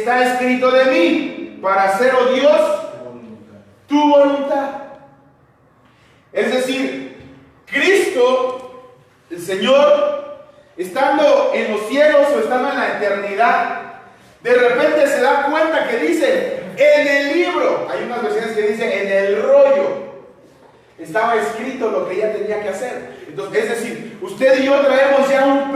está escrito de mí, para hacer, oh Dios, tu voluntad. Es decir, Cristo, el Señor, estando en los cielos o estando en la eternidad, de repente se da cuenta que dice, en el libro, hay unas versiones que dicen, en el rollo, estaba escrito lo que ella tenía que hacer. Entonces, es decir, usted y yo traemos ya un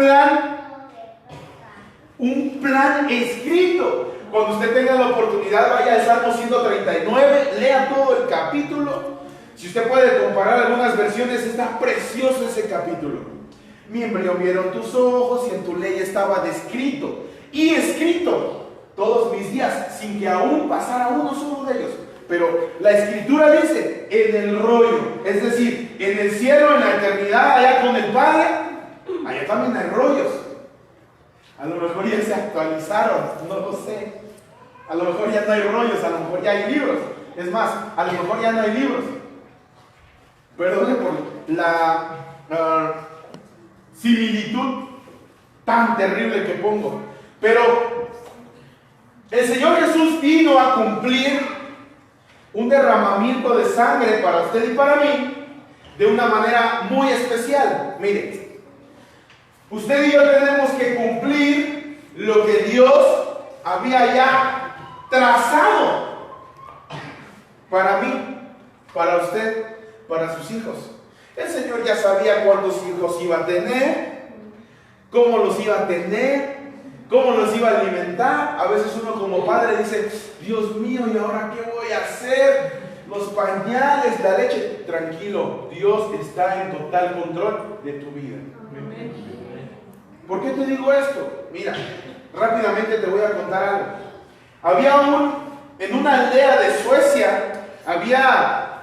plan escrito. Cuando usted tenga la oportunidad, vaya al Salmo 139, lea todo el capítulo. Si usted puede comparar algunas versiones, está precioso ese capítulo. Mi embrión vieron tus ojos y en tu ley estaba descrito y escrito todos mis días, sin que aún pasara uno solo de ellos. Pero la escritura dice, en el rollo, es decir, en el cielo, en la eternidad, allá con el Padre, allá también hay rollos. A lo mejor ya se actualizaron, no lo sé. A lo mejor ya no hay rollos, a lo mejor ya hay libros. Es más, a lo mejor ya no hay libros. Perdone por la similitud tan terrible que pongo. Pero el Señor Jesús vino a cumplir un derramamiento de sangre para usted y para mí de una manera muy especial. Mire, usted y yo tenemos que cumplir lo que Dios había ya trazado para mí, para usted, para sus hijos. El Señor ya sabía cuántos hijos iba a tener, cómo los iba a tener, cómo los iba a alimentar. A veces uno como padre dice, Dios mío, ¿y ahora qué voy a hacer? Los pañales, la leche. Tranquilo, Dios está en total control de tu vida. Amén. ¿Por qué te digo esto? Mira, rápidamente te voy a contar algo. En una aldea de Suecia, había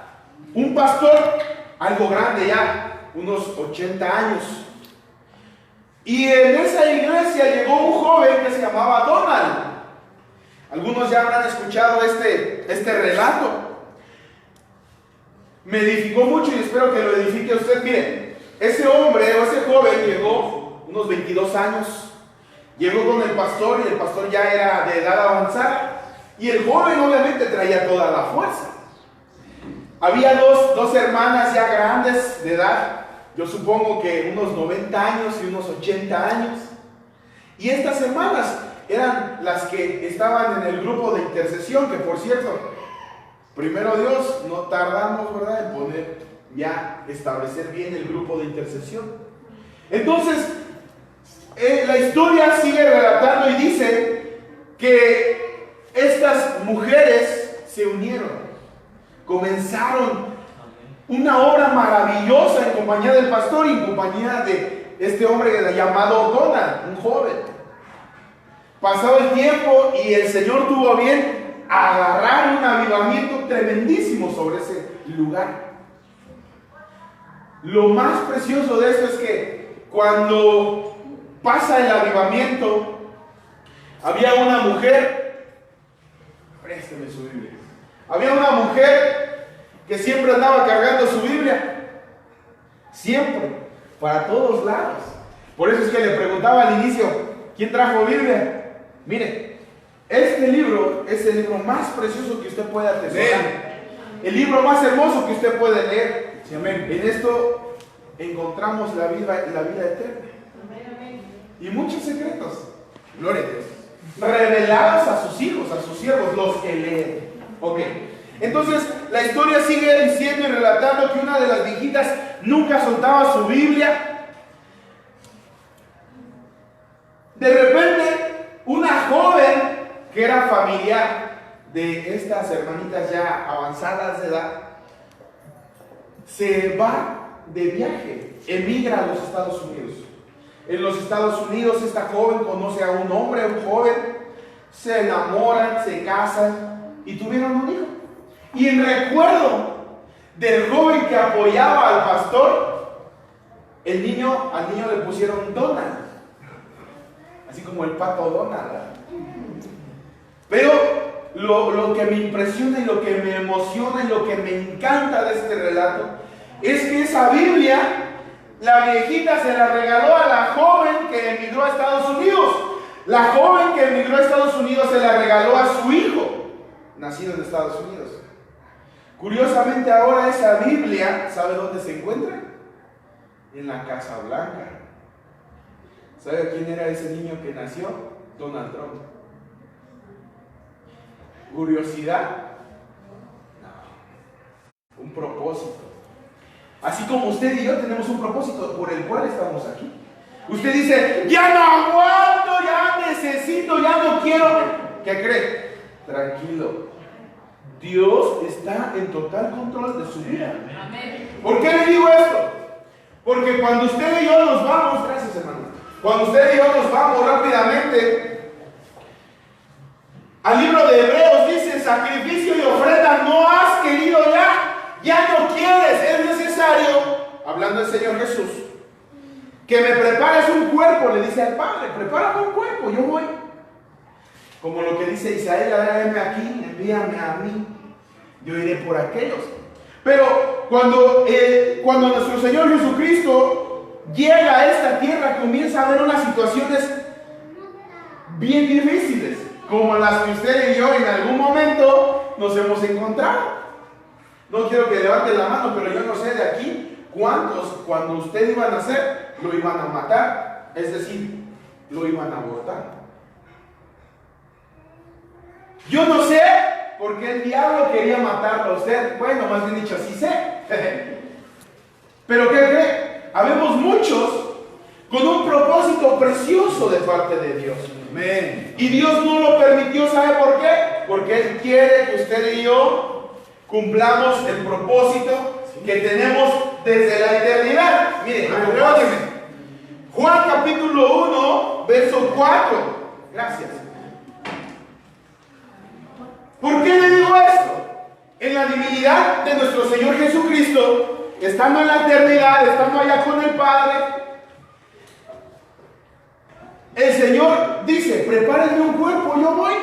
un pastor, algo grande ya, unos 80 años. Y en esa iglesia llegó un joven que se llamaba Donald. Algunos ya habrán escuchado este relato. Me edificó mucho y espero que lo edifique usted. Miren, ese hombre o ese joven llegó, unos 22 años, llegó con el pastor y el pastor ya era de edad avanzada. Y el joven obviamente traía toda la fuerza. Había dos hermanas ya grandes de edad. Yo supongo que unos 90 años y unos 80 años. Y estas hermanas eran las que estaban en el grupo de intercesión, que por cierto, primero Dios, no tardamos, ¿verdad?, en establecer bien el grupo de intercesión. Entonces, la historia sigue relatando y dice que estas mujeres se unieron, comenzaron una obra maravillosa en compañía del pastor y en compañía de este hombre llamado Donald, un joven. Pasó el tiempo y el Señor tuvo bien agarrar un avivamiento tremendísimo sobre ese lugar. Lo más precioso de esto es que cuando pasa el avivamiento, había una mujer, présteme su Biblia, había una mujer que siempre andaba cargando su Biblia, siempre, para todos lados. Por eso es que le preguntaba al inicio, ¿quién trajo Biblia? Mire, este libro es el libro más precioso que usted puede atesorar, el libro más hermoso que usted puede leer. Sí, amén. En esto encontramos la vida eterna. Amén. Y muchos secretos, gloria a Dios, revelados a sus hijos, a sus siervos, los que leen. Ok. Entonces la historia sigue diciendo y relatando que una de las viejitas nunca soltaba su Biblia. De repente, una joven que era familiar de estas hermanitas ya avanzadas de edad, se va de viaje, emigra a los Estados Unidos. En los Estados Unidos esta joven conoce a un hombre, un joven, se enamoran, se casan y tuvieron un hijo. Y en recuerdo del joven que apoyaba al pastor, al niño le pusieron Donald, así como el pato Donald. Pero lo que me impresiona y lo que me emociona y lo que me encanta de este relato es que esa Biblia, la viejita se la regaló a la joven que emigró a Estados Unidos. La joven que emigró a Estados Unidos se la regaló a su hijo, nacido en Estados Unidos. Curiosamente ahora esa Biblia, ¿sabe dónde se encuentra? En la Casa Blanca. ¿Sabe quién era ese niño que nació? Donald Trump. ¿Curiosidad? No. Un propósito. Así como usted y yo tenemos un propósito por el cual estamos aquí. Usted dice, ya no aguanto, ya necesito, ya no quiero. ¿Qué cree? Tranquilo. Dios está en total control de su vida. ¿Por qué le digo esto? Porque cuando usted y yo nos vamos, gracias hermano, cuando usted y yo nos vamos rápidamente al libro de Hebreos, dice, sacrificio y ofrenda no has querido ya no quieres, es necesario, hablando del Señor Jesús, que me prepares un cuerpo, le dice al Padre, prepárame un cuerpo, yo voy. Como lo que dice Isaías, heme aquí, envíame a mí, yo iré por aquellos. Pero cuando nuestro Señor Jesucristo llega a esta tierra, comienza a haber unas situaciones bien difíciles, como las que usted y yo en algún momento nos hemos encontrado. No quiero que levante la mano, pero yo no sé de aquí cuántos, cuando usted iba a nacer, lo iban a matar, es decir, lo iban a abortar. Yo no sé por qué el diablo quería matarlo a usted. Bueno, más bien dicho, sí sé. Pero ¿qué cree? Habemos muchos con un propósito precioso de parte de Dios. Amén. Y Dios no lo permitió, ¿sabe por qué? Porque Él quiere que usted y yo cumplamos el propósito que tenemos desde la eternidad. Miren, acompáñenme. Juan capítulo 1, verso 4. Gracias. ¿Por qué le digo esto? En la divinidad de nuestro Señor Jesucristo, estando en la eternidad, estando allá con el Padre, el Señor dice, prepárenme un cuerpo, yo voy.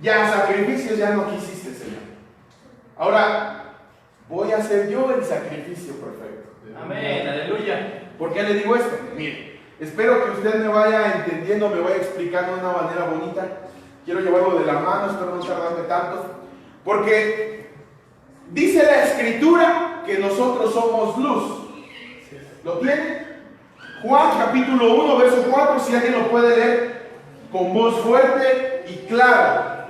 Ya sacrificios ya no quisiste, Señor. Ahora, voy a hacer yo el sacrificio perfecto. Amén, aleluya. ¿Por qué le digo esto? Mire, espero que usted me vaya entendiendo, me vaya explicando de una manera bonita. Quiero llevarlo de la mano, espero no tardarme tanto. Porque dice la Escritura que nosotros somos luz. ¿Lo tiene? Juan capítulo 1, verso 4, si alguien lo puede leer con voz fuerte y clara.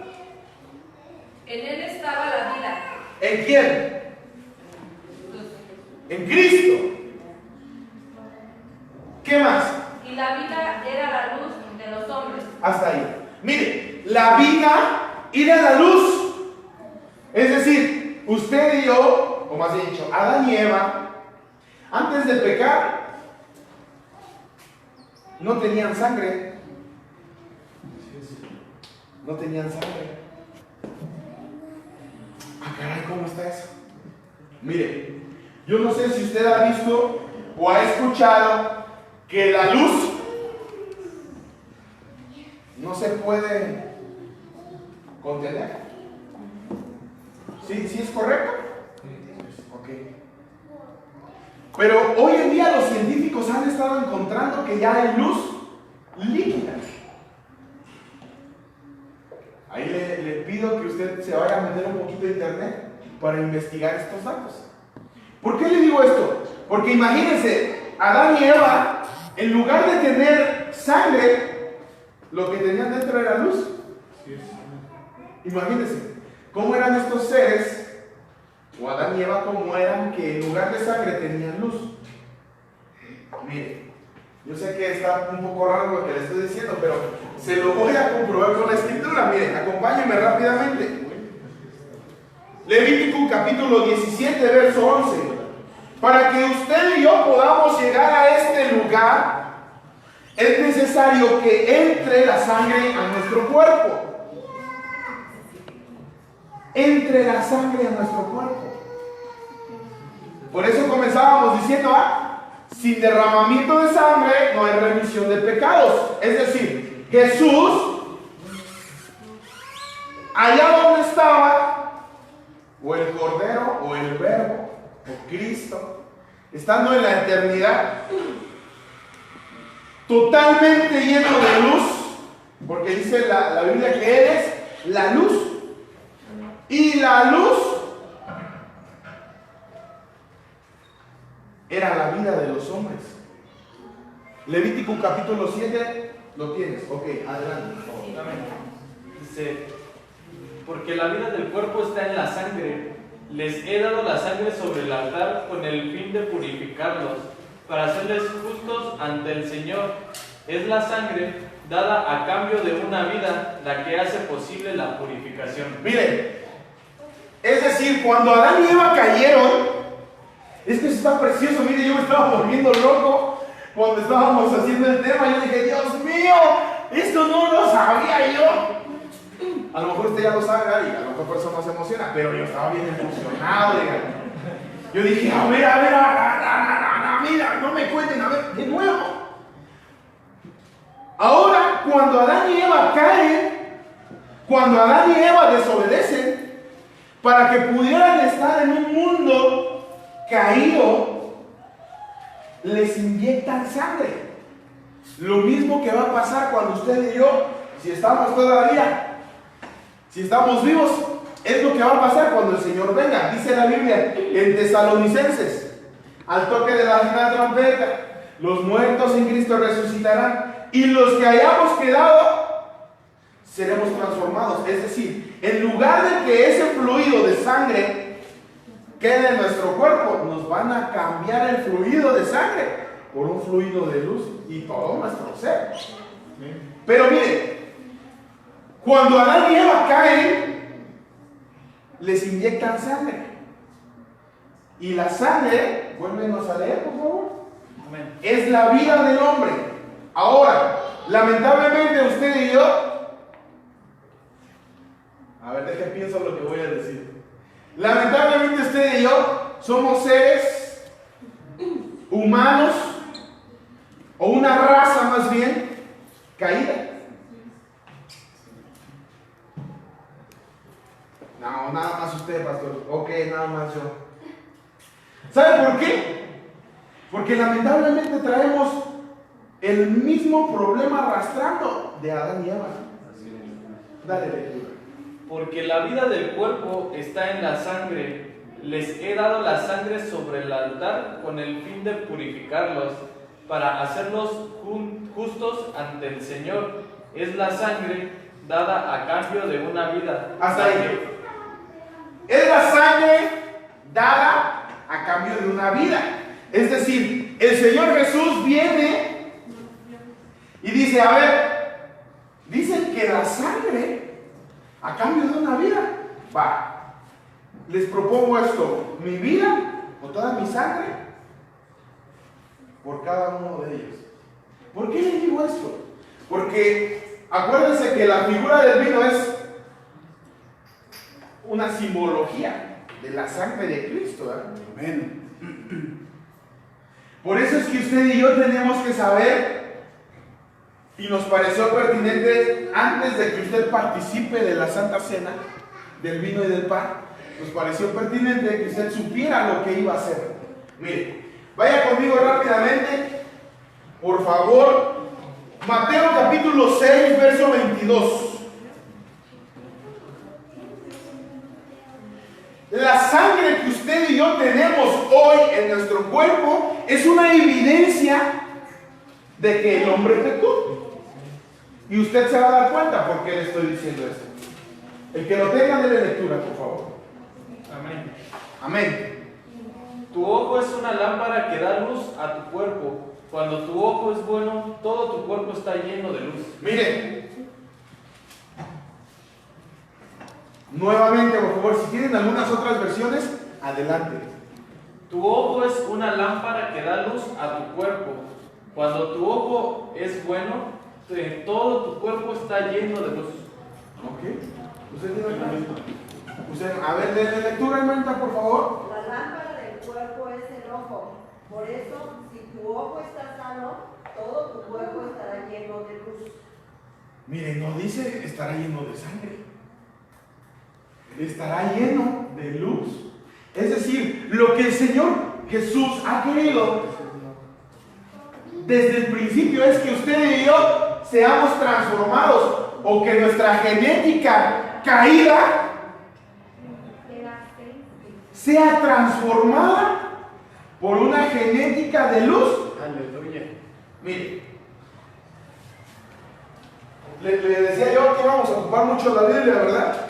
En él estaba la vida. ¿En quién? En Cristo. ¿Qué más? Y la vida era la luz de los hombres. Hasta ahí. Mire, la vida era la luz. Es decir, usted y yo, o más bien dicho, Adán y Eva, antes de pecar, no tenían sangre. No tenían sangre. Ah, caray, ¿cómo está eso? Mire, yo no sé si usted ha visto o ha escuchado que la luz no se puede contener. ¿Sí es correcto? Ok. Pero hoy en día los científicos han estado encontrando que ya hay luz líquida. Ahí le pido que usted se vaya a meter un poquito de internet para investigar estos datos. ¿Por qué le digo esto? Porque imagínense, Adán y Eva, en lugar de tener sangre, lo que tenían dentro era luz. Imagínense, ¿cómo eran estos seres, o Adán y Eva, cómo eran, que en lugar de sangre tenían luz? Mire, yo sé que está un poco raro lo que le estoy diciendo, pero se lo voy a comprobar con la Escritura. Miren, acompáñenme rápidamente. Levítico capítulo 17, verso 11. Para que usted y yo podamos llegar a este lugar, es necesario que entre la sangre a nuestro cuerpo. Entre la sangre a nuestro cuerpo. Por eso comenzábamos diciendo, sin derramamiento de sangre no hay remisión de pecados. Es decir, Jesús, allá donde estaba, o el Cordero, o el Verbo, o Cristo, estando en la eternidad, totalmente lleno de luz, Porque dice la Biblia que Él es la luz. Y la luz era la vida de los hombres. Levítico capítulo 7, lo tienes. Ok, adelante, por favor. Dice, porque la vida del cuerpo está en la sangre. Les he dado la sangre sobre el altar con el fin de purificarlos, para hacerles justos ante el Señor. Es la sangre dada a cambio de una vida la que hace posible la purificación. Miren, es decir, cuando Adán y Eva cayeron, es que eso está precioso. Mire, yo me estaba volviendo loco cuando estábamos haciendo el tema. Yo dije, Dios mío, esto no lo sabía yo. A lo mejor usted ya lo sabe y a lo mejor por eso no se emociona, pero yo estaba bien emocionado. Yo dije, a ver, mira, no me cuenten, a ver, de nuevo. Ahora, cuando Adán y Eva caen, cuando Adán y Eva desobedecen, para que pudieran estar en un mundo caído, les inyectan sangre. Lo mismo que va a pasar cuando usted y yo, si estamos todavía, si estamos vivos, es lo que va a pasar cuando el Señor venga. Dice la Biblia en Tesalonicenses, al toque de la final trompeta, los muertos en Cristo resucitarán, y los que hayamos quedado seremos transformados. Es decir, en lugar de que ese fluido de sangre quede en nuestro cuerpo, nos van a cambiar el fluido de sangre por un fluido de luz y todo nuestro ser. Pero miren, cuando Adán y Eva caen, les inyectan sangre. Y la sangre, vuélvenos a leer, por favor. Amén. Es la vida del hombre. Ahora, lamentablemente usted y yo, a ver, deje pienso lo que voy a decir. Lamentablemente usted y yo somos seres humanos, o una raza más bien, caída. No, nada más usted, pastor. Ok, nada más yo. ¿Sabe por qué? Porque lamentablemente traemos el mismo problema arrastrando de Adán y Eva. Dale lectura. Porque la vida del cuerpo está en la sangre. Les he dado la sangre sobre el altar con el fin de purificarlos, para hacerlos justos ante el Señor. Es la sangre dada a cambio de una vida. Hasta ahí. Es la sangre dada a cambio de una vida. Es decir, el Señor Jesús viene y dice, a ver, dicen que la sangre a cambio de una vida. Va, les propongo esto, mi vida o toda mi sangre por cada uno de ellos. ¿Por qué les digo esto? Porque acuérdense que la figura del vino es una simbología de la sangre de Cristo, ¿verdad? Amén. Por eso es que usted y yo tenemos que saber, y nos pareció pertinente antes de que usted participe de la Santa Cena, del vino y del pan, nos pareció pertinente que usted supiera lo que iba a hacer. Mire, vaya conmigo rápidamente, por favor, Mateo capítulo 6, verso 22. La sangre que usted y yo tenemos hoy en nuestro cuerpo es una evidencia de que el hombre pecó. Y usted se va a dar cuenta por qué le estoy diciendo esto. El que lo tenga, déle lectura, por favor. Amén. Amén. Tu ojo es una lámpara que da luz a tu cuerpo. Cuando tu ojo es bueno, todo tu cuerpo está lleno de luz. Miren, nuevamente, por favor, si tienen algunas otras versiones, adelante. Tu ojo es una lámpara que da luz a tu cuerpo. Cuando tu ojo es bueno, todo tu cuerpo está lleno de luz. Ok. ¿Usted tiene la misma? Usted, a ver, denle lectura, hermanita, por favor. La lámpara del cuerpo es el ojo. Por eso, si tu ojo está sano, todo tu cuerpo estará lleno de luz. Mire, no dice estará lleno de sangre. Estará lleno de luz. Es decir, lo que el Señor Jesús ha querido desde el principio es que usted y yo seamos transformados o que nuestra genética caída sea transformada por una genética de luz. Aleluya. Mire, le decía yo que íbamos a ocupar mucho la Biblia, ¿verdad?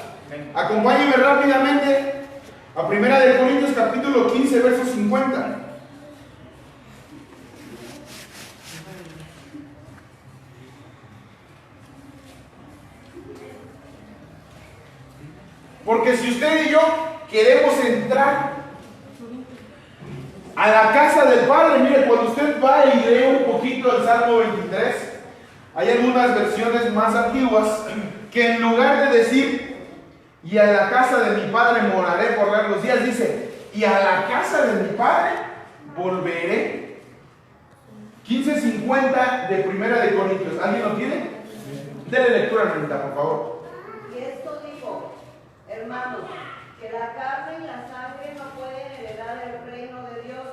Acompáñenme rápidamente a 1 Corintios capítulo 15, verso 50. Porque si usted y yo queremos entrar a la casa del Padre, mire, cuando usted va y lee un poquito el Salmo 23, hay algunas versiones más antiguas que en lugar de decir, y a la casa de mi Padre moraré por largos días, dice, y a la casa de mi Padre volveré. 15:50 de 1 Corintios. ¿Alguien lo tiene? Dele lectura, hermanita, por favor. Y esto digo, hermanos, que la carne y la sangre no pueden heredar el reino de Dios,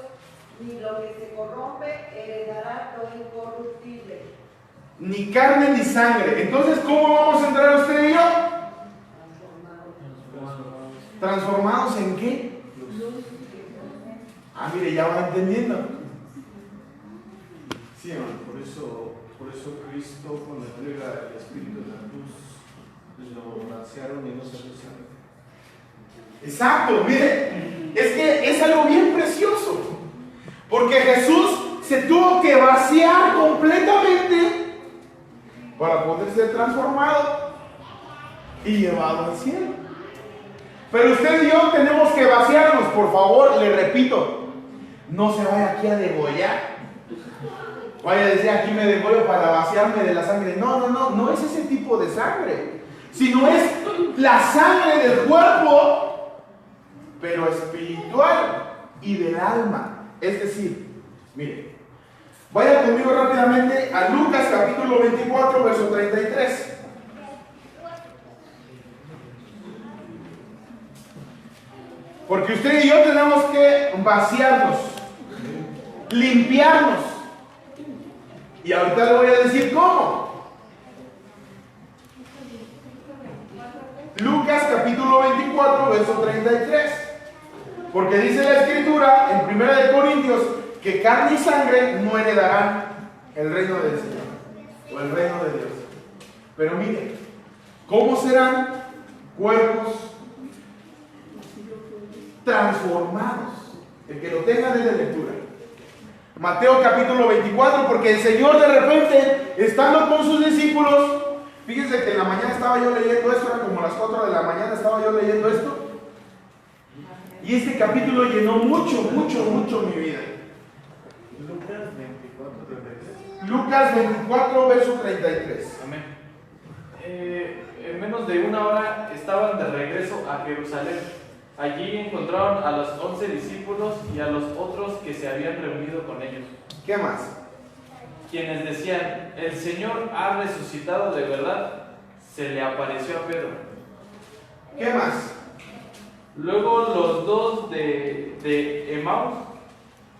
ni lo que se corrompe heredará lo incorruptible. Ni carne ni sangre. Entonces, ¿cómo vamos a entrar usted y yo? ¿Transformados en qué? Ah, mire, ya va entendiendo. Sí, hermano, por eso Cristo, cuando entrega el Espíritu de la Luz, lo blancearon y no se rezaron. Exacto, mire, es que es algo bien precioso, porque Jesús se tuvo que vaciar completamente para poder ser transformado y llevado al cielo. Pero usted y yo tenemos que vaciarnos, por favor, le repito, no se vaya aquí a degollar. Vaya a decir, aquí me degollo para vaciarme de la sangre. No es ese tipo de sangre, sino es la sangre del cuerpo, pero espiritual y del alma. Es decir, mire, vaya conmigo rápidamente a Lucas capítulo 24, verso 33. Porque usted y yo tenemos que vaciarnos, limpiarnos. Y ahorita le voy a decir cómo. Lucas capítulo 24, verso 33. Porque dice la Escritura en 1 Corintios que carne y sangre no heredarán el reino del Señor o el reino de Dios. Pero mire, ¿cómo serán cuerpos transformados? El que lo tenga de lectura. Mateo capítulo 24, porque el Señor de repente, estando con sus discípulos, fíjense que en la mañana estaba yo leyendo esto, era como las 4 de la mañana estaba yo leyendo esto, y este capítulo llenó mucho mi vida. Lucas 24, 33. Lucas 24, verso 33. Amén. En menos de una hora estaban de regreso a Jerusalén. Allí encontraron a los 11 discípulos y a los otros que se habían reunido con ellos. ¿Qué más? Quienes decían, el Señor ha resucitado de verdad. Se le apareció a Pedro. ¿Qué más? Luego los dos de Emaús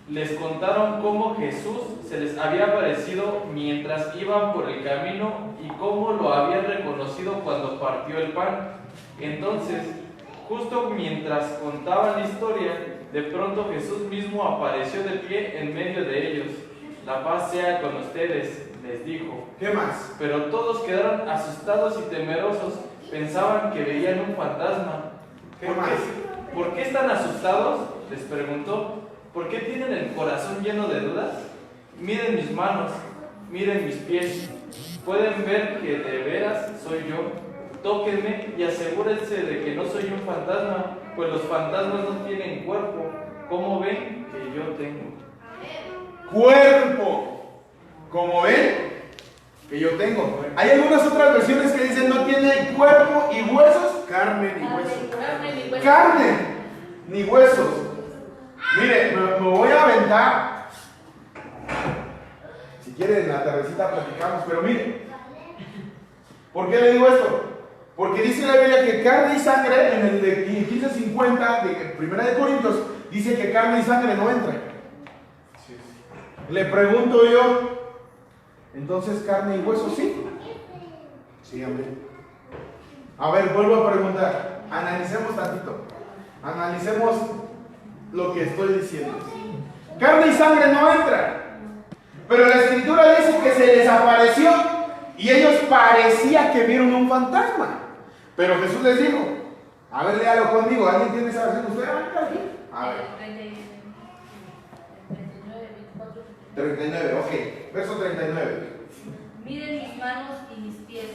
les contaron cómo Jesús se les había aparecido mientras iban por el camino y cómo lo habían reconocido cuando partió el pan. Entonces, justo mientras contaban la historia, de pronto Jesús mismo apareció de pie en medio de ellos. La paz sea con ustedes, les dijo. ¿Qué más? Pero todos quedaron asustados y temerosos, pensaban que veían un fantasma. ¿Qué más? ¿Por qué están asustados?, les preguntó. ¿Por qué tienen el corazón lleno de dudas? Miren mis manos, miren mis pies. Pueden ver que de veras soy yo. Tóquenme y asegúrense de que no soy un fantasma, pues los fantasmas no tienen cuerpo. ¿Cómo ven que yo tengo? Cuerpo. Como ven que yo tengo. Hay algunas otras versiones que dicen no tiene cuerpo y huesos. Carne ni hueso. Carne ni huesos. Mire, me voy a aventar. Si quieren, en la tardecita platicamos, pero mire, ¿por qué le digo esto? Porque dice la Biblia que carne y sangre, en el de 15:50 de 1 Corintios, dice que carne y sangre no entran. Le pregunto yo, Entonces, carne y hueso, ¿sí? Sí, amén. A ver, vuelvo a preguntar. Analicemos tantito. Analicemos lo que estoy diciendo. Carne y sangre no entran. Pero la escritura dice que se les apareció y ellos parecía que vieron un fantasma. Pero Jesús les dijo, a ver, léalo conmigo. ¿Alguien tiene esa versión? ¿Usted? A ver. 39, ok. Verso 39. Miren mis manos y mis pies,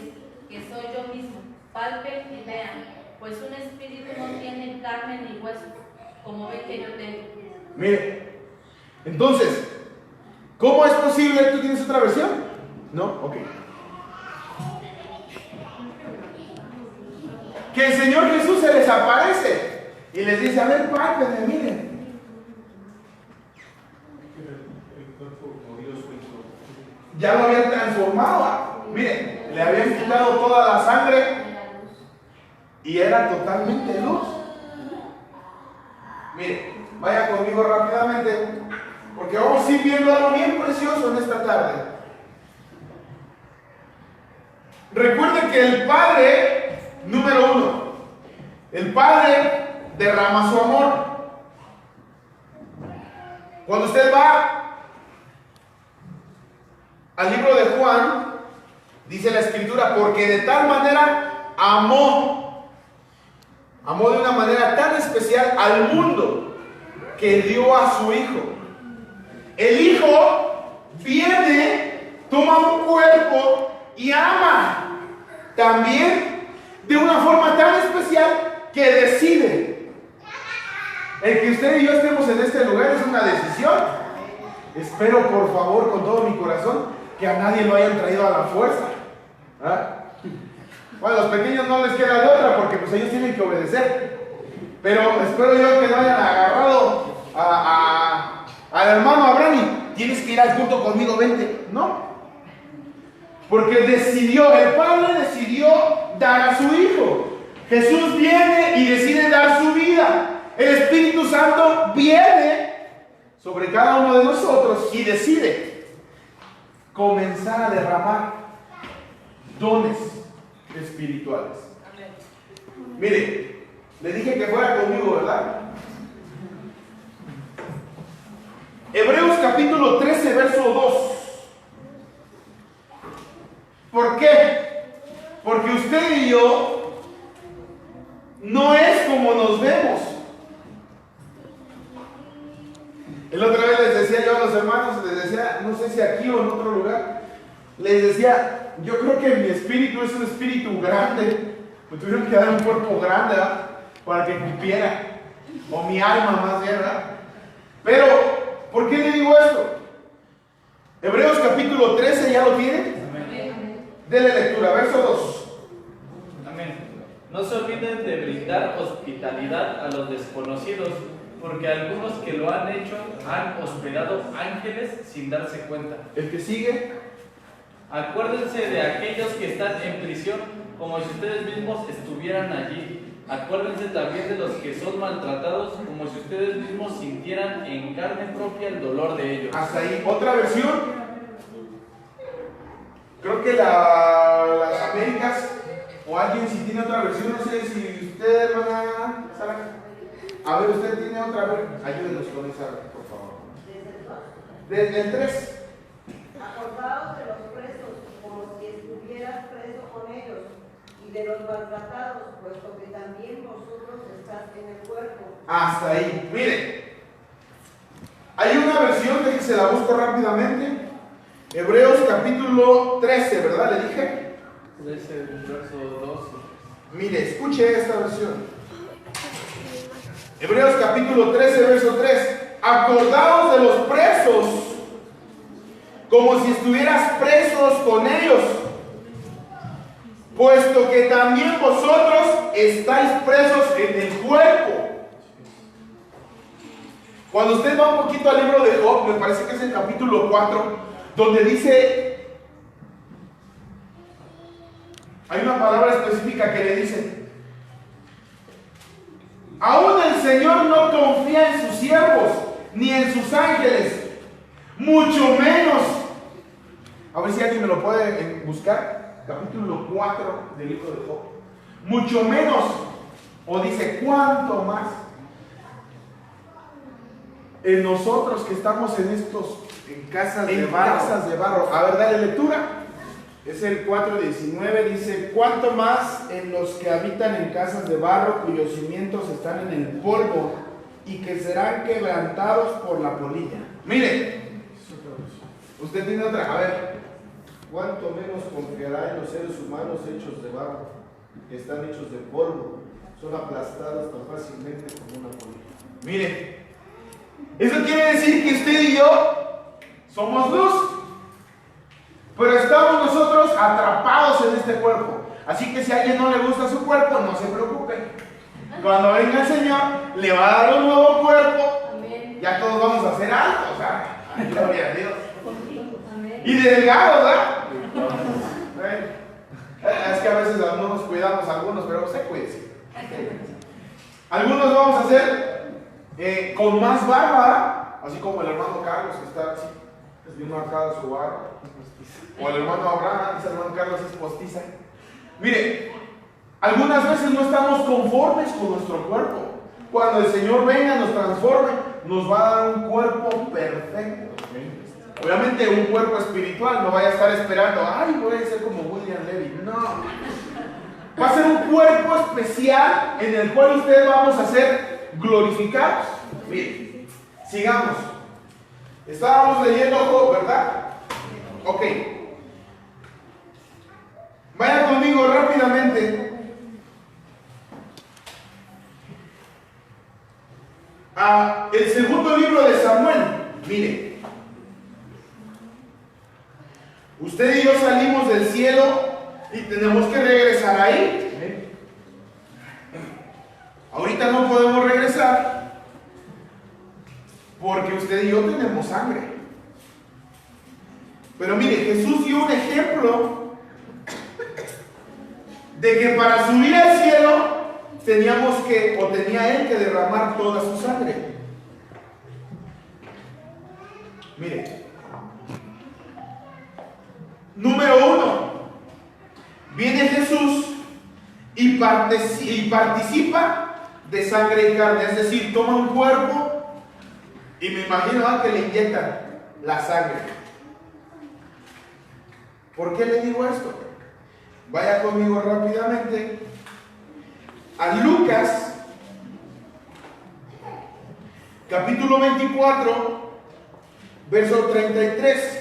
que soy yo mismo. Palpen y vean, pues un espíritu no tiene carne ni huesos, como ven que yo tengo. Mire, entonces, ¿cómo es posible? ¿Tú tienes otra versión? No, ok. Que el Señor Jesús se les aparece y les dice, a ver, pálpenme, miren. Ya lo habían transformado. Miren, le habían quitado toda la sangre y era totalmente luz. Miren, vaya conmigo rápidamente, porque vamos a ir viendo algo bien precioso en esta tarde. Recuerden que el Padre, número uno, el Padre derrama su amor. Cuando usted va al libro de Juan, dice la escritura, porque de tal manera amó de una manera tan especial al mundo que dio a su Hijo. El Hijo viene, toma un cuerpo y ama también de una forma tan especial que decide. El que usted y yo estemos en este lugar es una decisión. Espero por favor con todo mi corazón que a nadie lo hayan traído a la fuerza. ¿Ah? Bueno, a los pequeños no les queda de otra porque pues ellos tienen que obedecer. Pero espero yo que no hayan agarrado al hermano Abraham y tienes que ir al culto conmigo, vente. No. Porque el Padre decidió dar a su Hijo. Jesús viene y decide dar su vida. El Espíritu Santo viene sobre cada uno de nosotros y decide comenzar a derramar dones espirituales. Mire, le dije que fuera conmigo, ¿verdad? Hebreos capítulo 13, verso 2. ¿Por qué? Porque usted y yo no es como nos vemos. El otra vez les decía yo a los hermanos, les decía, no sé si aquí o en otro lugar, les decía, yo creo que mi espíritu es un espíritu grande. Me tuvieron que dar un cuerpo grande, ¿verdad? Para que cupiera. O mi alma más bien, ¿verdad? Pero, ¿por qué le digo esto? Hebreos capítulo 13, ¿ya lo tienen? Dele lectura, verso 2. Amén. No se olviden de brindar hospitalidad a los desconocidos, porque algunos que lo han hecho han hospedado ángeles sin darse cuenta. El que sigue. Acuérdense de aquellos que están en prisión, como si ustedes mismos estuvieran allí. Acuérdense también de los que son maltratados, como si ustedes mismos sintieran en carne propia el dolor de ellos. Hasta ahí. ¿Otra versión? Creo que las Américas, o alguien si tiene otra versión, no sé si usted, hermana Sara. A ver, usted tiene otra, ayúdenos con esa, por favor. Desde el 3. Acordaos de los presos, como si estuvieras preso con ellos, y de los maltratados, puesto que también vosotros estáis en el cuerpo. Hasta ahí. Miren, hay una versión, déjense la busco rápidamente. Hebreos capítulo 13, ¿verdad? ¿Le dije? 13, verso 12. Mire, escuche esta versión. Hebreos capítulo 13, verso 3. Acordaos de los presos, como si estuvieras presos con ellos, puesto que también vosotros estáis presos en el cuerpo. Cuando usted va un poquito al libro de Job, me parece que es el capítulo 4, donde dice, hay una palabra específica que le dice, aún el Señor no confía en sus siervos, ni en sus ángeles, mucho menos A ver si alguien me lo puede buscar. Capítulo 4 del libro de Job. Mucho menos, o dice, ¿cuánto más? En nosotros que estamos en estos En casas en de barro. casas de barro. A ver, dale lectura. Es el 4:19, dice, ¿cuánto más en los que habitan en casas de barro cuyos cimientos están en el polvo y que serán quebrantados por la polilla? Mire, usted tiene otra. A ver, ¿Cuánto menos confiará en los seres humanos hechos de barro, que están hechos de polvo, son aplastados tan fácilmente como una polilla? mire. Eso quiere decir que usted y yo somos luz. Pero estamos nosotros atrapados en este cuerpo. Así que si a alguien no le gusta su cuerpo, no se preocupe. Cuando venga el Señor, le va a dar un nuevo cuerpo. Amén. Ya todos vamos a ser altos, ¿verdad? Ay, gloria a Dios. Amén. Y delgados, ¿verdad? Es que a veces no nos cuidamos algunos, pero usted cuídese. Algunos vamos a ser con más barba, así como el hermano Carlos que está así, viendo acá su barba. O el hermano Abraham, ese hermano Carlos es postiza. Mire, algunas veces no estamos conformes con nuestro cuerpo. Cuando el Señor venga, nos transforme, nos va a dar un cuerpo perfecto. Obviamente un cuerpo espiritual, no vaya a estar esperando, ay, voy a ser como William Levy. No. Va a ser un cuerpo especial en el cual ustedes vamos a ser glorificados. Mire, sigamos. Estábamos leyendo Job, ¿verdad? Ok. Vaya conmigo rápidamente a el segundo libro de Samuel. Mire, usted y yo salimos del cielo y tenemos que regresar ahí. Ahorita no podemos regresar porque usted y yo tenemos sangre. Pero mire, Jesús dio un ejemplo de que para subir al cielo teníamos que, o tenía él que derramar toda su sangre. Mire, número 1, viene Jesús y participa de sangre y carne, es decir, toma un cuerpo y me imagino que le inyectan la sangre. ¿Por qué le digo esto? Vaya conmigo rápidamente a Lucas, capítulo 24, verso 33.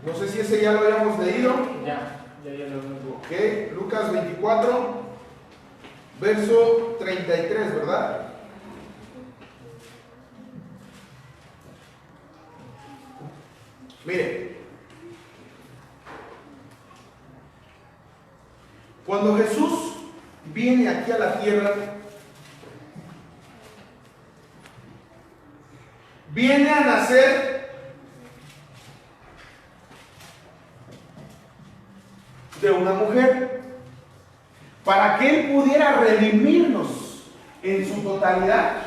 No sé si ese ya lo habíamos leído. Ya lo veo. Ok, Lucas 24, verso 33, ¿verdad? Mire, cuando Jesús viene aquí a la tierra, viene a nacer de una mujer para que Él pudiera redimirnos en su totalidad.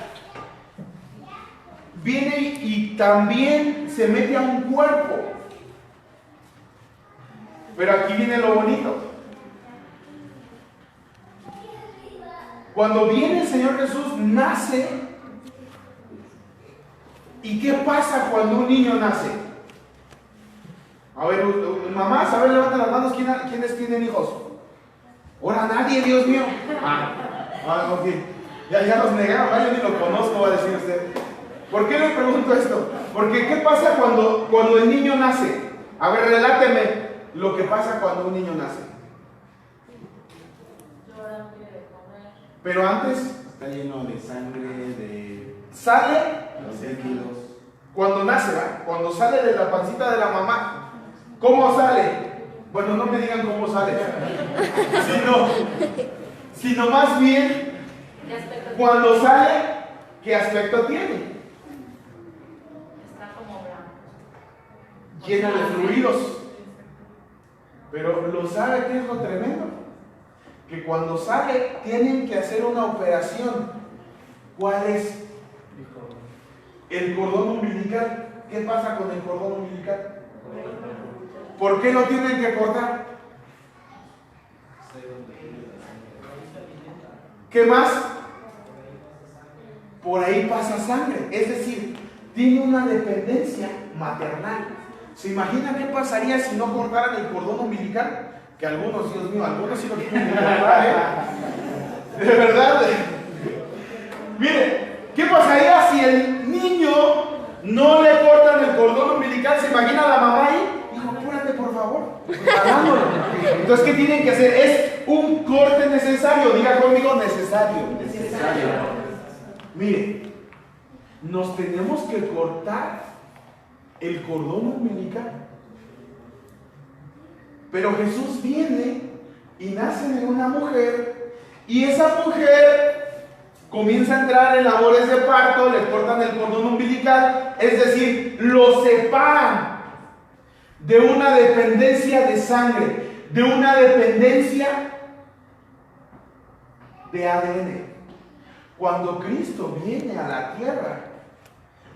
Viene y también se mete a un cuerpo. Pero aquí viene lo bonito. Cuando viene el Señor Jesús, nace. ¿Y qué pasa cuando un niño nace? A ver, mamás, a ver, levanten las manos. ¿Quiénes tienen hijos? Ahora nadie, Dios mío. Ok. Ya los negaron, yo ni lo conozco, va a decir usted. ¿Por qué le pregunto esto? Porque ¿qué pasa cuando el niño nace? A ver, reláteme lo que pasa cuando un niño nace. Llora, quiere comer. Pero antes Está lleno de sangre, de sale los líquidos. cuando nace, ¿verdad? Cuando sale de la pancita de la mamá. ¿Cómo sale? Bueno, no me digan cómo sale, sino más bien ¿Qué aspecto cuando sale, ¿qué aspecto tiene? Está como blanco. Lleno de fluidos. Pero ¿lo sabe qué es lo tremendo? que cuando sale tienen que hacer una operación. ¿Cuál es? El cordón umbilical. ¿Qué pasa con el cordón umbilical? ¿Por qué lo tienen que cortar? ¿Qué más? Por ahí pasa sangre, es decir, tiene una dependencia maternal. ¿Se imagina qué pasaría si no cortaran el cordón umbilical? Que algunos, Dios mío, algunos sí lo tienen que cortar, ¿eh? De verdad. Mire, ¿qué pasaría si el niño no le cortan el cordón umbilical? ¿Se imagina a la mamá ahí? Hijo, apúrate por favor. Entonces, ¿qué tienen que hacer? Es un corte necesario. Diga conmigo, necesario. Mire, nos tenemos que cortar el cordón umbilical. Pero Jesús viene y nace en una mujer, y esa mujer comienza a entrar en labores de parto, le cortan el cordón umbilical, es decir, lo separan de una dependencia de sangre, de una dependencia de ADN. Cuando Cristo viene a la tierra,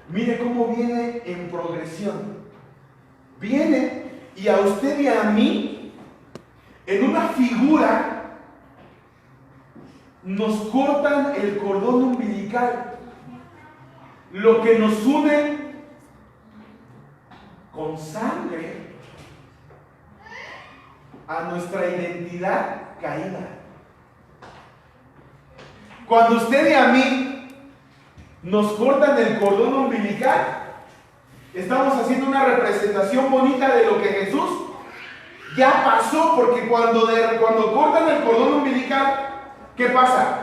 mire cómo viene en progresión. Viene y a usted y a mí, en una figura, nos cortan el cordón umbilical, lo que nos une con sangre a nuestra identidad caída. Cuando usted y a mí nos cortan el cordón umbilical, estamos haciendo una representación bonita de lo que Jesús ya pasó, porque cuando cortan el cordón umbilical, ¿qué pasa?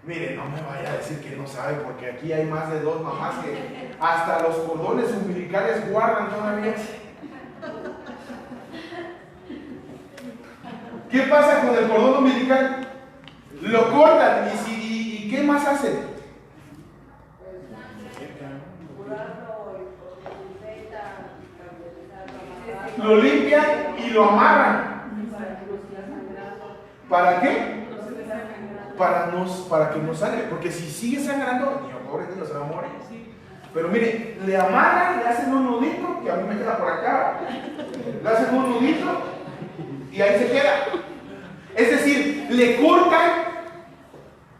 Mire, no me vaya a decir que no sabe, porque aquí hay más de 2 mamás que hasta los cordones umbilicales guardan todavía. ¿Qué pasa con el cordón umbilical? Lo cortan y ¿qué más hacen? Lo limpian y lo amarran. ¿Para qué? Para que no sangre. Porque si sigue sangrando, pobre niño, se va a morir. Pero mire, le amarran, le hacen un nudito, que a mí me queda por acá. Le hacen un nudito y ahí se queda. Es decir, le cortan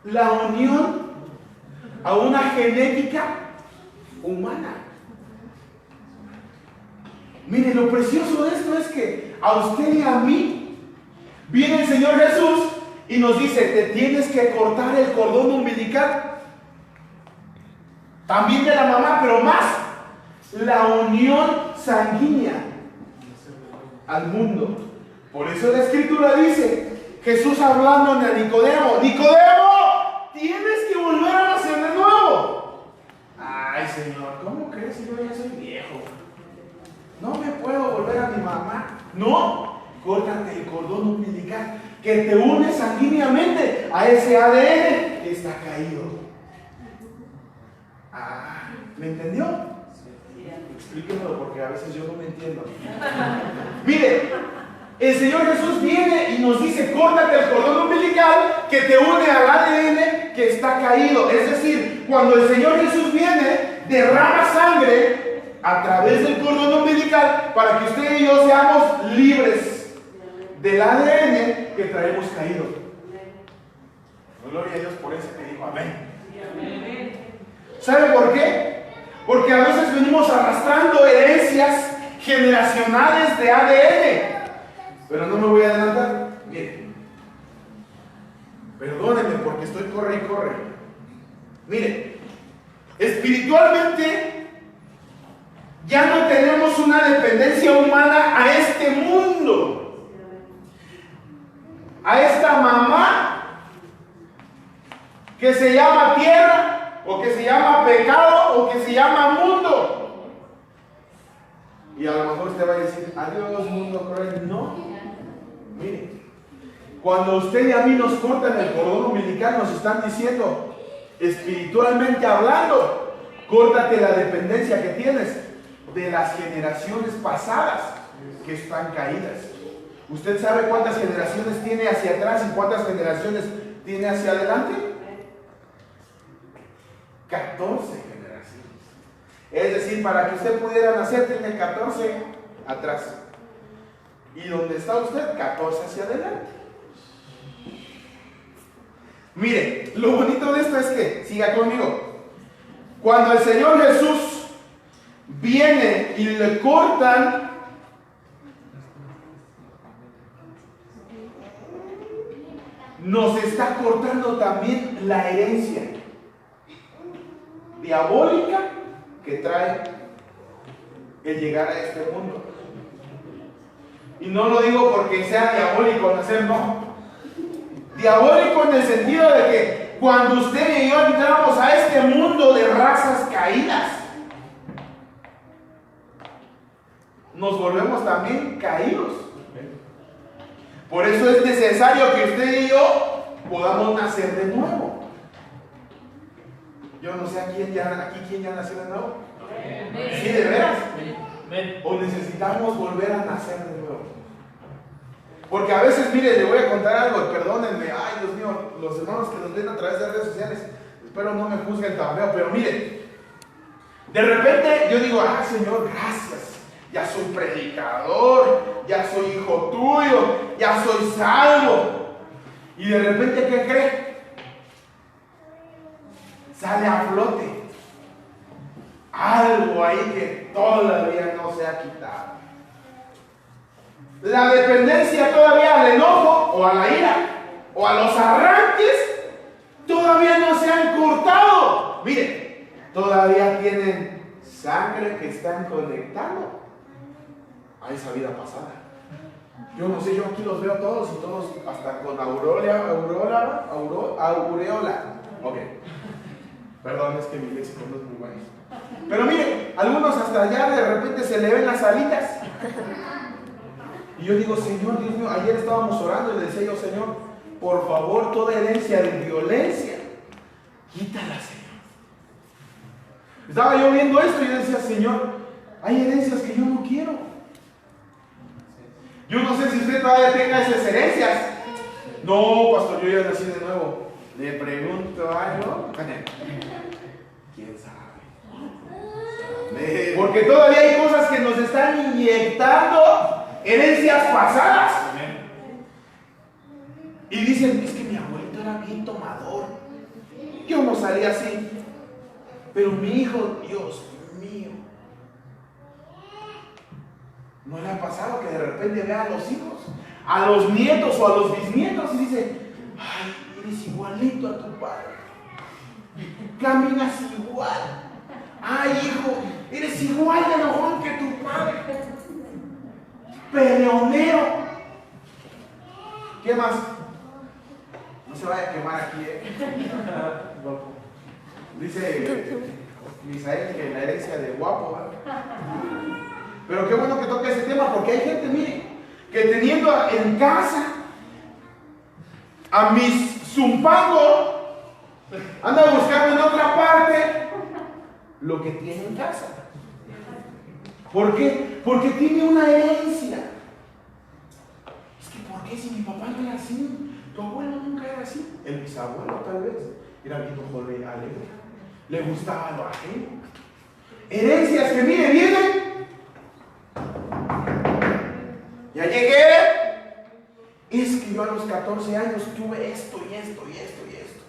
la unión a una genética humana. Mire, lo precioso de esto es que a usted y a mí viene el Señor Jesús y nos dice: te tienes que cortar el cordón umbilical. También de la mamá, pero más la unión sanguínea al mundo. Por eso la Escritura dice, Jesús hablando a Nicodemo: Nicodemo, tienes que volver a nacer de nuevo. Ay, Señor, ¿cómo crees si yo ya soy viejo? No me puedo volver a mi mamá. No, córtate el cordón umbilical que te une sanguíneamente a ese ADN que está caído. ¿Me entendió? Explíquemelo, porque a veces yo no me entiendo. Mire, el Señor Jesús viene y nos dice: córtate el cordón umbilical que te une al ADN que está caído. Es decir, cuando el Señor Jesús viene, derrama sangre a través del cordón umbilical para que usted y yo seamos libres del ADN que traemos caído. Gloria a Dios por ese que dijo amén. ¿Sabe por qué? Porque a veces venimos arrastrando herencias generacionales de ADN. Pero no me voy a adelantar. Mire, perdónenme porque estoy corre y corre. Mire, espiritualmente ya no tenemos una dependencia humana a este mundo, a esta mamá que se llama tierra, o que se llama pecado, o que se llama mundo. Y a lo mejor usted va a decir: adiós mundo cruel. No, mire, cuando usted y a mí nos cortan el cordón umbilical, nos están diciendo, espiritualmente hablando, córtate la dependencia que tienes de las generaciones pasadas que están caídas. ¿Usted sabe cuántas generaciones tiene hacia atrás y cuántas generaciones tiene hacia adelante? 14 generaciones. Es decir, para que usted pudiera nacer, tiene 14 atrás. Y donde está usted, 14 hacia adelante. Mire, lo bonito de esto es que, siga conmigo, cuando el Señor Jesús viene y le cortan nos está cortando también la herencia diabólica que trae el llegar a este mundo. Y no lo digo porque sea diabólico nacer, no. Diabólico en el sentido de que cuando usted y yo entramos a este mundo de razas caídas, nos volvemos también caídos. Por eso es necesario que usted y yo podamos nacer de nuevo. Yo no sé aquí quién ya nació de nuevo. Sí, de veras. O necesitamos volver a nacer de nuevo. Porque a veces, mire, le voy a contar algo, perdónenme, ay Dios mío, los hermanos que nos ven a través de redes sociales, espero no me juzguen tan feo, pero mire, de repente yo digo, ah Señor, gracias, ya soy predicador, ya soy hijo tuyo, ya soy salvo. Y de repente, ¿qué cree? Sale a flote algo ahí que todavía no se ha quitado. La dependencia todavía al enojo o a la ira o a los arranques todavía no se han cortado. Mire, todavía tienen sangre que están conectando a esa vida pasada. Yo no sé, yo aquí los veo todos y todos hasta con aureola. Ok. Perdón, es que mi léxico no es muy bueno. Pero mire, algunos hasta allá de repente se le ven las alitas. Y yo digo, Señor, Dios mío, ayer estábamos orando y le decía yo, Señor, por favor, toda herencia de violencia, quítala, Señor. Estaba yo viendo esto y yo decía, Señor, hay herencias que yo no quiero. Yo no sé si usted todavía tenga esas herencias. No, pastor, yo ya nací de nuevo. Le pregunto algo. ¿Quién sabe? Porque todavía hay cosas que nos están inyectando herencias pasadas. Y dicen, es que mi abuelito era bien tomador. Yo no salí así. Pero mi hijo, Dios mío. ¿No le ha pasado que de repente vea a los hijos, a los nietos o a los bisnietos y dice, ay, eres igualito a tu padre? Caminas igual. Ay, hijo, eres igual de enojón que tu padre. Peleonero. ¿Qué más? No se vaya a quemar aquí, Dice Misael que la herencia de guapo, ¿verdad? Pero qué bueno que toque ese tema, porque hay gente, mire, que teniendo en casa a mis zumpango, anda buscando en otra parte lo que tiene en casa. ¿Por qué? Porque tiene una herencia. Es que ¿por qué si mi papá no era así? Tu abuelo nunca era así. El bisabuelo tal vez era bien joven, alegre. Le gustaba lo ajeno. Herencias que mire, vienen. Ya llegué. Es que yo a los 14 años tuve esto y esto y esto y esto.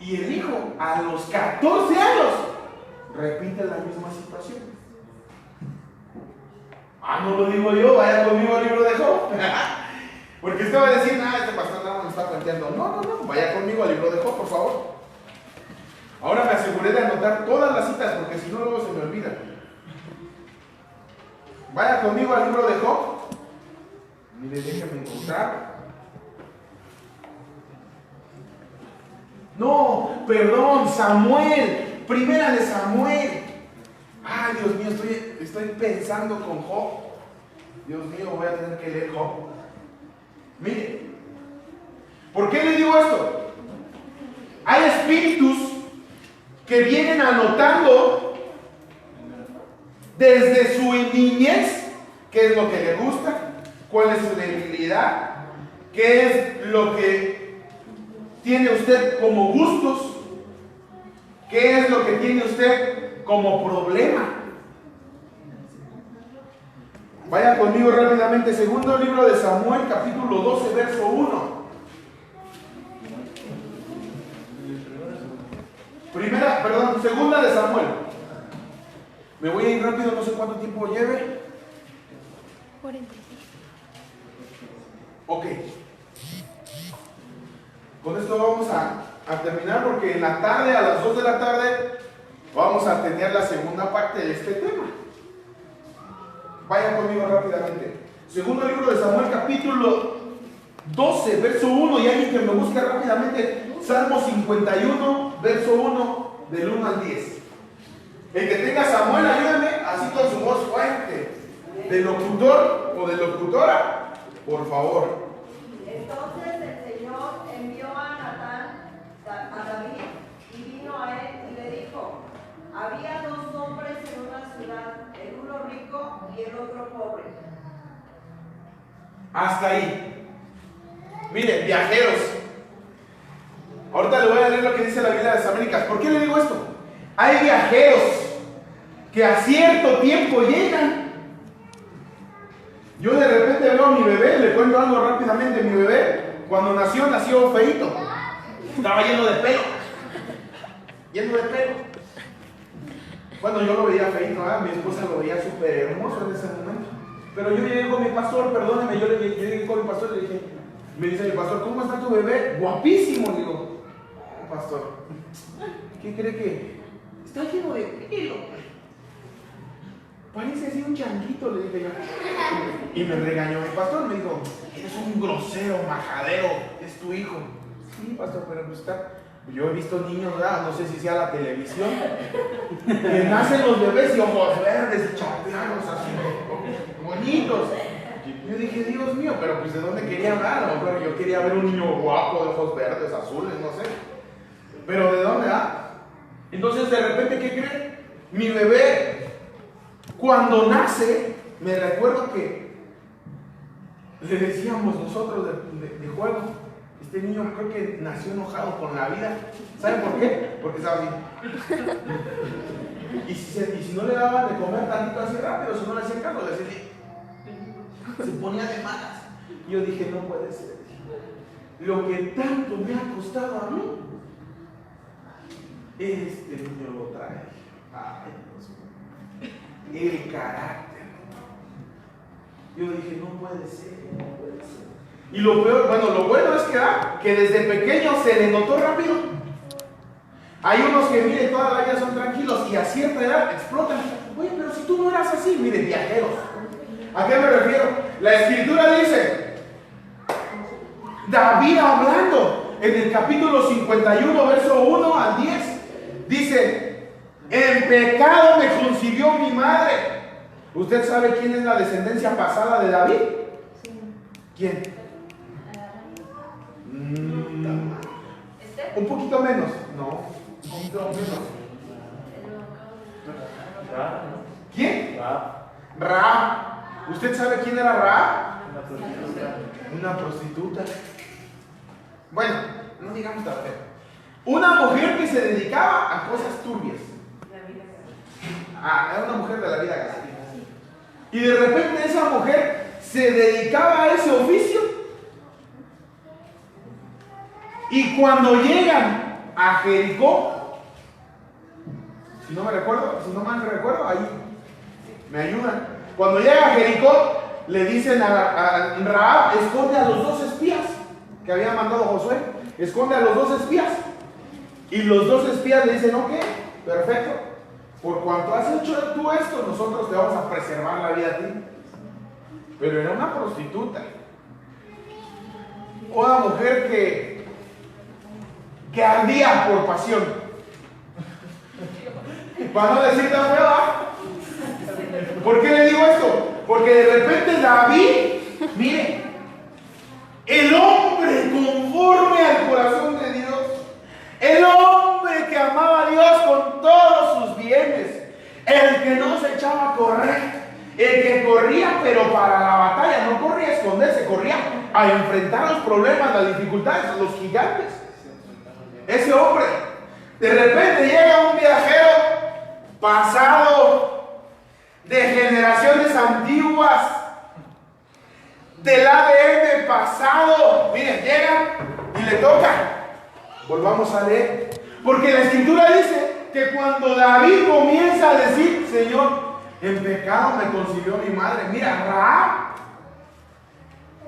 Y el hijo a los 14 años repite la misma situación. Ah, no lo digo yo, vaya conmigo al libro de Job. Porque usted va a decir, este pastor no me está planteando. No, vaya conmigo al libro de Job, por favor. Ahora me aseguré de anotar todas las citas porque si no luego se me olvida. Vaya conmigo al libro de Job. Mire, déjeme encontrar. No, perdón, Samuel. Primera de Samuel. Ay, Dios mío, estoy pensando con Job. Dios mío, voy a tener que leer Job. Mire, ¿por qué le digo esto? Hay espíritus que vienen anotando desde su niñez qué es lo que le gusta, cuál es su debilidad, qué es lo que tiene usted como gustos, qué es lo que tiene usted como problema. Vaya conmigo rápidamente, segundo libro de Samuel, capítulo 12, verso 1. Segunda de Samuel. Me voy a ir rápido, no sé cuánto tiempo lleve. 45. Ok. Con esto vamos a terminar porque en la tarde, a las 2 de la tarde, vamos a tener la segunda parte de este tema. Vayan conmigo rápidamente. Segundo libro de Samuel, capítulo 12, verso 1. Y alguien que me busque rápidamente, Salmo 51, verso 1, del 1 al 10. El que tenga Samuel, ayúdame, así con su voz fuerte, de locutor o de locutora, por favor. Entonces el Señor envió a Natán a David y vino a él y le dijo: había dos hombres en una ciudad, el uno rico y el otro pobre. Hasta ahí. Miren, viajeros. Ahorita le voy a leer lo que dice la Biblia de las Américas. ¿Por qué le digo esto? Hay viajeros que a cierto tiempo llegan. Yo de repente veo a mi bebé, le cuento algo rápidamente. Mi bebé, cuando nació feíto. Estaba lleno de pelo. Lleno de pelo. Bueno, yo lo veía feíto, mi esposa lo veía súper hermoso en ese momento. Pero yo llegué con mi pastor, perdóneme, yo llegué con mi pastor y le dije, me dice mi pastor, ¿cómo está tu bebé? Guapísimo, digo. Oh, pastor, ¿qué cree que? Está lleno de pelo. Parece así un changuito, le dije yo. Y me regañó mi pastor, me dijo, eres un grosero, majadero, es tu hijo. Sí, pastor, pero pues está... Yo he visto niños, ¿verdad? No sé si sea la televisión, que nacen los bebés y ojos verdes y chapeados así, bonitos. Yo dije, Dios mío, pero pues ¿de dónde quería hablar? A lo mejor yo quería ver un niño guapo de ojos verdes, azules, no sé. Pero ¿de dónde, Entonces de repente, ¿qué creen? Mi bebé, cuando nace, me recuerdo que le decíamos nosotros de juego, este niño creo que nació enojado con la vida. ¿Saben por qué? Porque estaba así. Y si no le daban de comer tantito así rápido, si no le hacían caso, le hacían, se ponía de malas. Y yo dije, no puede ser. Lo que tanto me ha costado a mí, este niño lo trae. Ay, Dios mío. El carácter. Yo dije, no puede ser, no puede ser. Y lo peor, lo bueno es que desde pequeño se le notó rápido. Hay unos que, miren, toda la vida son tranquilos y a cierta edad explotan. Oye, pero si tú no eras así, miren, viajeros. ¿A qué me refiero? La escritura dice, David hablando en el capítulo 51, verso 1 al 10, dice, en pecado me concibió mi madre. ¿Usted sabe quién es la descendencia pasada de David? ¿Quién? Un poquito menos. No, un poquito menos. ¿Quién? Ra. ¿Usted sabe quién era Ra? Una prostituta. Bueno, no digamos tan feo. Una mujer que se dedicaba a cosas turbias. Era una mujer de la vida casada. Y de repente esa mujer se dedicaba a ese oficio. Y cuando llegan a Jericó, si no mal recuerdo, ahí me ayudan. Cuando llega a Jericó, le dicen a Rahab, esconde a los 2 espías que había mandado Josué, esconde a los 2 espías. Y los 2 espías le dicen, ok, perfecto, por cuanto has hecho tú esto, nosotros te vamos a preservar la vida a ti. Pero era una prostituta, una mujer que ardía por pasión. Para no decir tan feo, ¿por qué le digo esto? Porque de repente David, mire, el hombre conforme al corazón de Dios, el hombre que amaba a Dios con todos sus bienes, el que no se echaba a correr, el que corría pero para la batalla, no corría escondido. a enfrentar los problemas, las dificultades, los gigantes. Ese hombre, de repente llega un viajero pasado de generaciones antiguas, del ADN pasado. Miren, llega y le toca. Volvamos a leer. Porque la escritura dice que cuando David comienza a decir, Señor, en pecado me concibió mi madre. Mira, Rahab,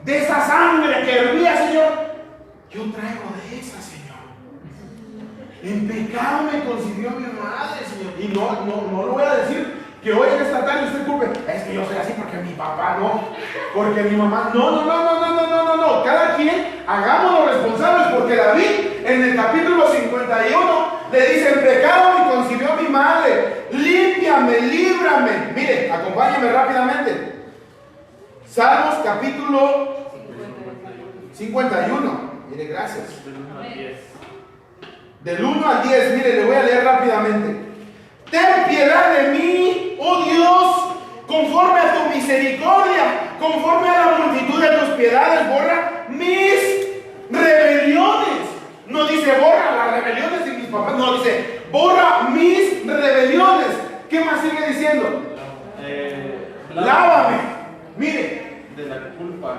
de esa sangre que hervía, Señor, yo traigo de esa, Señor. En pecado me concibió mi madre, Señor. Y no lo voy a decir que hoy en esta tarde usted culpe. Es que yo soy así porque mi papá no, porque mi mamá. No. Cada quien hagámonos responsables, porque David en el capítulo 51 le dice: en pecado me concibió mi madre, límpiame, líbrame. Mire, acompáñame rápidamente. Salmos capítulo 51. Mire, gracias. Del 1 al 10, mire, le voy a leer rápidamente. Ten piedad de mí, oh Dios, conforme a tu misericordia, conforme a la multitud de tus piedades, borra mis rebeliones. No dice borra las rebeliones de mis papás, no, dice borra mis rebeliones. ¿Qué más sigue diciendo? Lávame. Mire, de la culpa.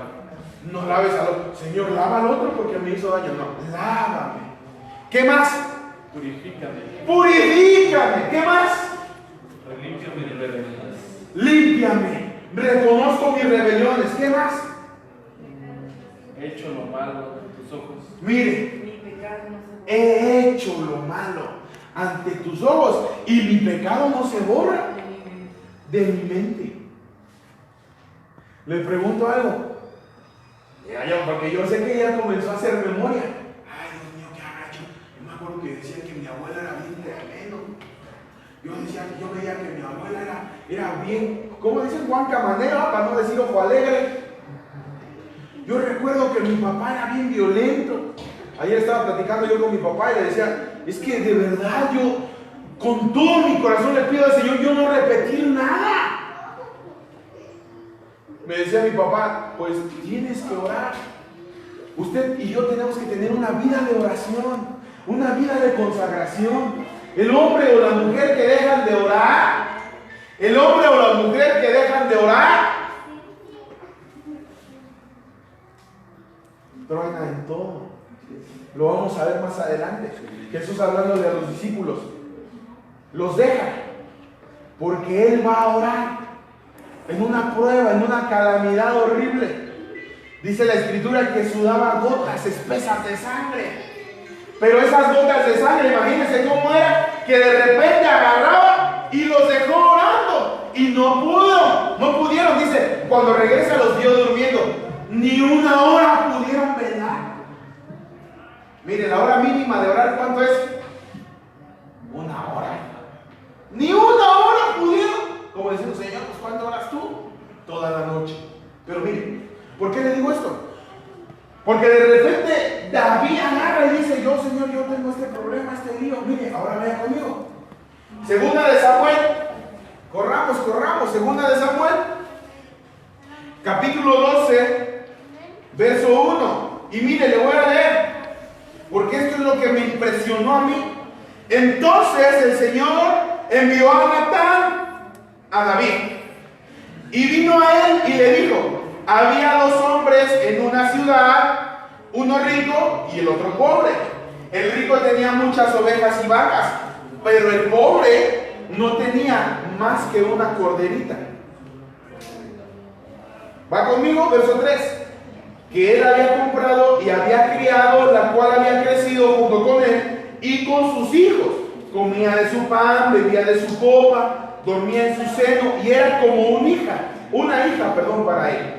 No laves al otro. Señor, lava al otro porque me hizo daño. No, lávame. ¿Qué más? Purifícame. Purifícame. ¿Qué más? Límpiame mis rebeliones. Límpiame. Reconozco mis rebeliones. ¿Qué más? He hecho lo malo ante tus ojos. Mire, he hecho lo malo ante tus ojos y mi pecado no se borra de mi mente. Le pregunto algo. Porque yo sé que ella comenzó a hacer memoria. Ay, Dios mío, ¿qué habrá hecho? Yo me acuerdo que decía que mi abuela era bien tremendo. Yo veía que mi abuela era bien, ¿cómo dicen? Juan Camanera, para no decir ojo alegre. Yo recuerdo que mi papá era bien violento. Ayer estaba platicando yo con mi papá y le decía, es que de verdad yo, con todo mi corazón le pido al Señor, yo no repetir nada. Me decía mi papá, pues tienes que orar. Usted y yo tenemos que tener una vida de oración, una vida de consagración. El hombre o la mujer que dejan de orar, el hombre o la mujer que dejan de orar, truena en todo. Lo vamos a ver más adelante. Jesús hablando de los discípulos, los deja porque Él va a orar en una prueba, en una calamidad horrible. Dice la escritura que sudaba gotas espesas de sangre. Pero esas gotas de sangre, imagínense cómo era, que de repente agarraba y los dejó orando. Y no pudieron, dice, cuando regresa los vio durmiendo. Ni una hora pudieron velar. Mire, la hora mínima de orar, ¿cuánto es? Una hora. Ni una hora pudieron. Como diciendo, Señor, pues ¿cuánto oras tú? Toda la noche. Pero mire, ¿por qué le digo esto? Porque de repente David agarra y dice, yo, Señor, yo tengo este problema, este lío. Mire, ahora vaya conmigo. Segunda de Samuel. Corramos. Segunda de Samuel. Capítulo 12, verso 1. Y mire, le voy a leer, porque esto es lo que me impresionó a mí. Entonces el Señor envió a Natán a David. Y vino a él y le dijo, había dos hombres en una ciudad, uno rico y el otro pobre. El rico tenía muchas ovejas y vacas, pero el pobre no tenía más que una corderita. ¿Va conmigo? Verso 3. Que él había comprado y había criado, la cual había crecido junto con él y con sus hijos. Comía de su pan, bebía de su copa, dormía en su seno y era como una hija para él.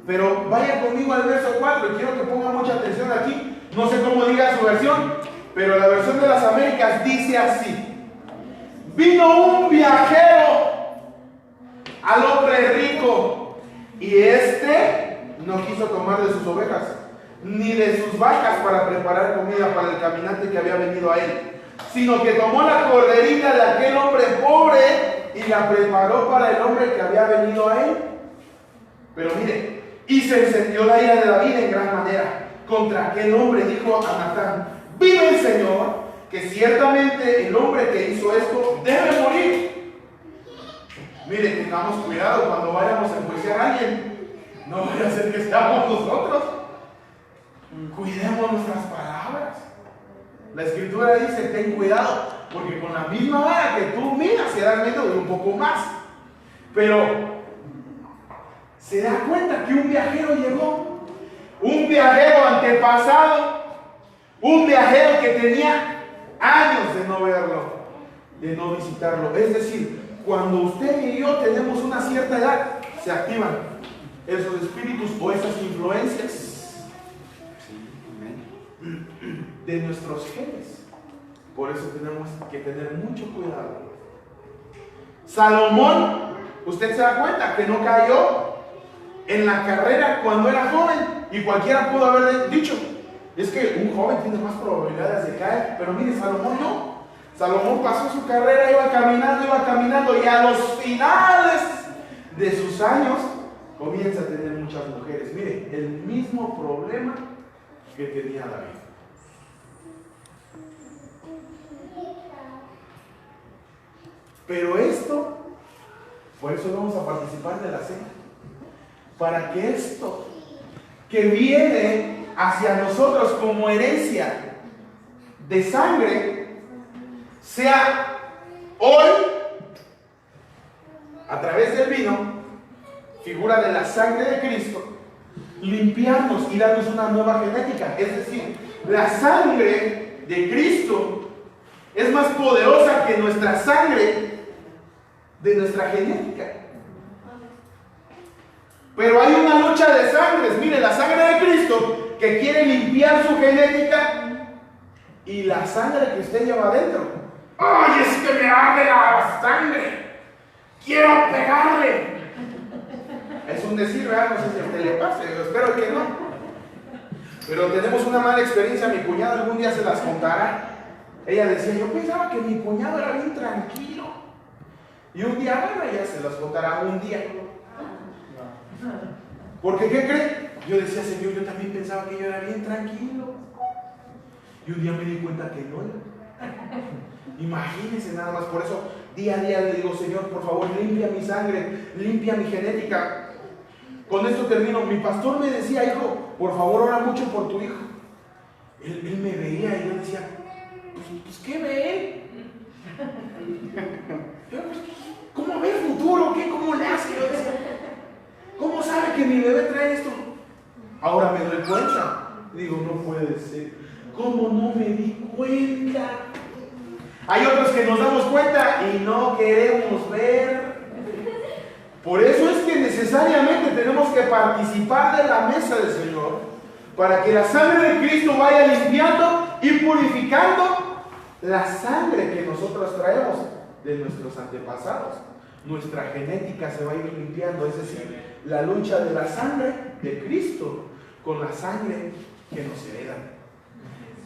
Pero vaya conmigo al verso 4 y quiero que ponga mucha atención aquí. No sé cómo diga su versión, pero la versión de las Américas dice así: vino un viajero al hombre rico y no quiso tomar de sus ovejas ni de sus vacas para preparar comida para el caminante que había venido a él, sino que tomó la corderita de aquel hombre pobre y la preparó para el hombre que había venido a él. Pero mire, Y se encendió la ira de David en gran manera contra aquel hombre. Dijo a Natán: vive el Señor, que ciertamente el hombre que hizo esto debe morir. Mire, tengamos cuidado cuando vayamos a enjuiciar a alguien. No vaya a ser que seamos nosotros. Cuidemos nuestras palabras. La Escritura dice: ten cuidado, porque con la misma vara que tú miras será medio de un poco más. Pero se da cuenta que un viajero llegó, un viajero antepasado, un viajero que tenía años de no verlo, de no visitarlo. Es decir, cuando usted y yo tenemos una cierta edad, se activan esos espíritus o esas influencias de nuestros genes. Por eso tenemos que tener mucho cuidado. Salomón, usted se da cuenta que no cayó en la carrera cuando era joven, y cualquiera pudo haber dicho: es que un joven tiene más probabilidades de caer. Pero mire, Salomón no. Salomón pasó su carrera, iba caminando, y a los finales de sus años comienza a tener muchas mujeres. Mire, el mismo problema que tenía David. Pero esto, por eso vamos a participar de la cena, para que esto que viene hacia nosotros como herencia de sangre sea hoy, a través del vino, figura de la sangre de Cristo, limpiarnos y darnos una nueva genética. Es decir, la sangre de Cristo es más poderosa que nuestra sangre de nuestra genética. Pero hay una lucha de sangres. Mire, la sangre de Cristo que quiere limpiar su genética, y la sangre que usted lleva adentro. ¡Ay, es que me arde la sangre! ¡Quiero pegarle! Es un decir, ¿verdad? No sé si a usted le pase, yo espero que no. Pero tenemos una mala experiencia. Mi cuñado algún día se las contará. Ella decía: yo pensaba que mi cuñado era bien tranquilo. Y un día, bueno, ella se las contará un día. Porque, ¿qué cree? Yo decía: Señor, yo también pensaba que yo era bien tranquilo. Y un día me di cuenta que no era. Imagínense nada más. Por eso, día a día le digo: Señor, por favor, limpia mi sangre, limpia mi genética. Con esto termino. Mi pastor me decía: hijo, por favor, ora mucho por tu hijo. Él me veía y yo decía: pues ¿qué ve él? ¿Cómo ve el futuro? ¿Qué? ¿Cómo le hace? Yo decía: ¿cómo sabe que mi bebé trae esto? Ahora me doy cuenta. Digo: no puede ser. ¿Cómo no me di cuenta? Hay otros que nos damos cuenta y no queremos ver. Por eso es que necesariamente tenemos que participar de la mesa del Señor, para que la sangre de Cristo vaya limpiando y purificando la sangre que nosotros traemos de nuestros antepasados. Nuestra genética se va a ir limpiando, es decir, la lucha de la sangre de Cristo con la sangre que nos heredan.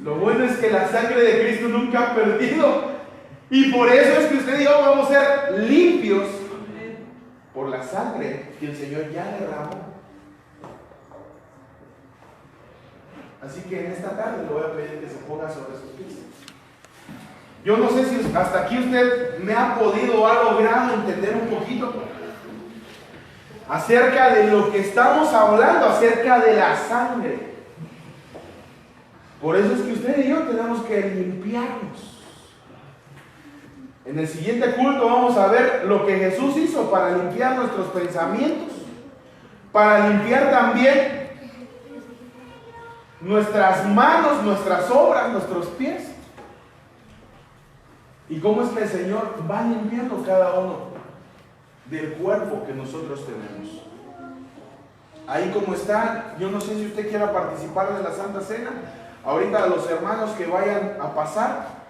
Lo bueno es que la sangre de Cristo nunca ha perdido, y por eso es que usted y yo vamos a ser limpios por la sangre que el Señor ya derramó. Así que en esta tarde le voy a pedir que se ponga sobre sus pies. Yo no sé si hasta aquí usted me ha podido o ha logrado entender un poquito acerca de lo que estamos hablando, acerca de la sangre. Por eso es que usted y yo tenemos que limpiarnos. En el siguiente culto vamos a ver lo que Jesús hizo para limpiar nuestros pensamientos, para limpiar también nuestras manos, nuestras obras, nuestros pies. Y cómo es que el Señor va limpiando cada uno del cuerpo que nosotros tenemos. Ahí como está, yo no sé si usted quiera participar de la Santa Cena. Ahorita los hermanos que vayan a pasar,